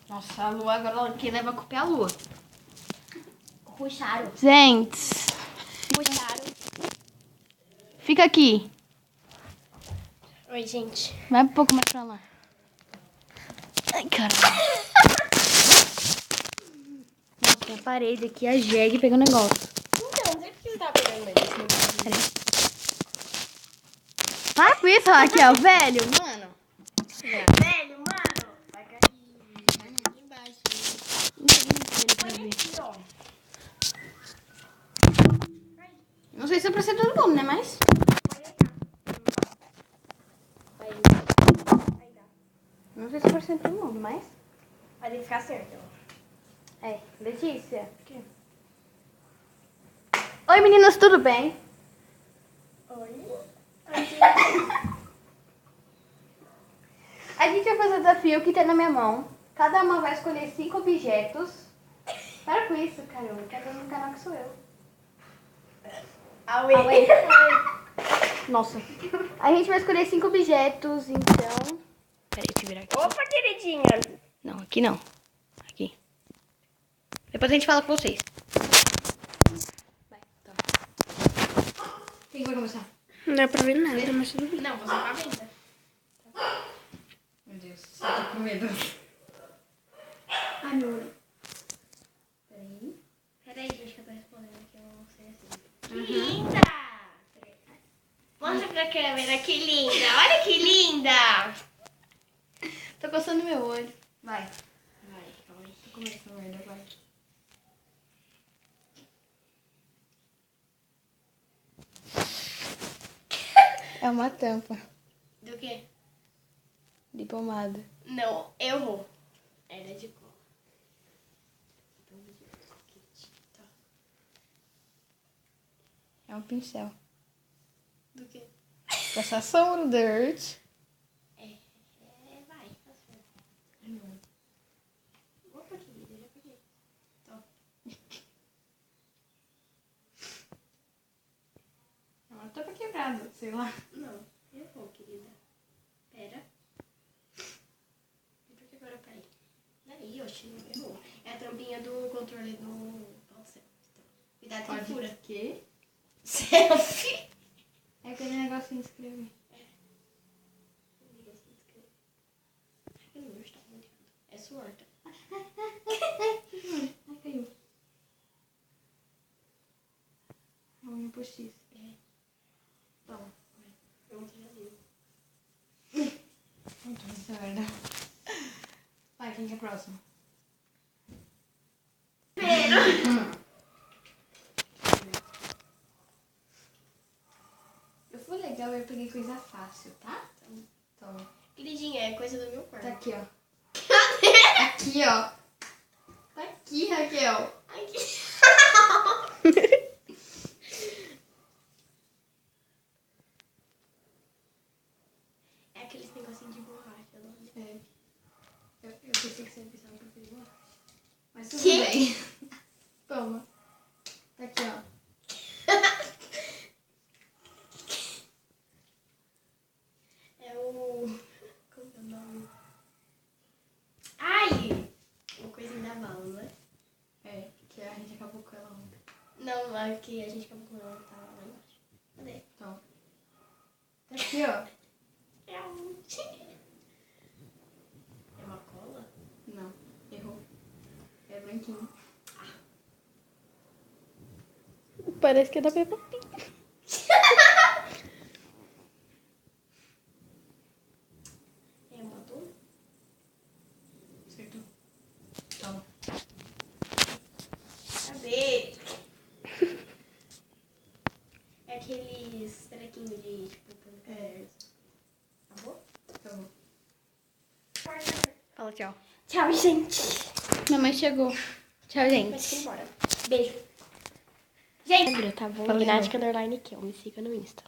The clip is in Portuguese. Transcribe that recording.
Nossa, a Lua agora quem leva a culpa é a Lua. Puxaram. Gente, Puxaram. fica aqui. Oi, gente. Vai um pouco mais pra lá. Ai, caramba. Nossa, tem a parede aqui, a jegue pegou o negócio. Então, não sei por que você tava pegando esse negócio. Para com isso, Raquel, velho, mano. Velho, mano. Vai cair. Aqui embaixo. Põe aqui, ó. Não sei se é pra ser todo mundo, né, mas... Aí dá. Não sei se é pra ser todo mundo, mas... Vai ter que ficar certo, ó. É, Letícia. Oi, meninas, tudo bem? Oi. A gente vai fazer o desafio que tem na minha mão. Cada uma vai escolher 5 objetos. Para com isso, caramba. Cada um no canal que sou eu. Auê. Auê. Nossa. A gente vai escolher 5 objetos, então... Peraí, deixa eu virar aqui. Opa, queridinha. Não, aqui não. Aqui. Depois a gente fala com vocês. Vai, tá. Quem vai começar? Não dá pra ver nada, mas tudo bem. Não, você tá vendo. Meu Deus, eu tô com medo. Ai, meu olho. Peraí. Peraí, gente, que eu tô respondendo que eu não sei assim. Que linda! Mostra pra câmera, que linda. Olha que linda. Tô coçando meu olho. Vai. Vai, calma aí. Tô começando merda, vai. É uma tampa Do quê? de pomada. Não, eu vou. Era de cola. É um pincel. Do quê? Passação no dirt. Vai, faz fogo. Ai, meu olho. Opa, querida, já peguei. Tó. É uma tampa quebrada, sei lá. Não, eu vou, querida. Pera. E por que agora eu caí? Daí, oxi, não errou. É a tampinha do controle do... Nossa, cuidado que fura. Que? Selfie. É aquele negocinho de escrever. Ai, meu Deus, tá molhado. É suor, tá? Ai, caiu. A unha postiça. Toma. Pronto, já deu. Puta merda. Vai, quem que é o próximo? Eu fui legal, eu peguei coisa fácil, tá? Toma. Queridinha, é coisa do meu quarto. Tá aqui, ó. Cadê? Aqui, ó. Tá aqui, Raquel. Aqui. É aqueles negocinhos de borracha. Não? É. Eu pensei que você ia pensar no papel de borracha. Mas tudo Que? bem. Toma. Tá aqui, ó. É o... Como que é o nome? Ai! Uma coisinha da bala, não é? É, que a gente acabou com ela ontem. Não, é que a gente acabou com ela, tá lá embaixo. Cadê? Toma. Tá aqui, ó. É aonde? É uma cola? Não, errou. É branquinho. Parece que é da Peppa Pig. É uma dor? Acertou. Toma. Cadê? É aqueles trequinhos de, tipo, Acabou? Acabou. Fala tchau. Tchau, gente. Minha mãe chegou. Tchau, Pode ir gente. embora. Beijo. Gente, Tá bom? Lunática _Kel, me siga no Insta.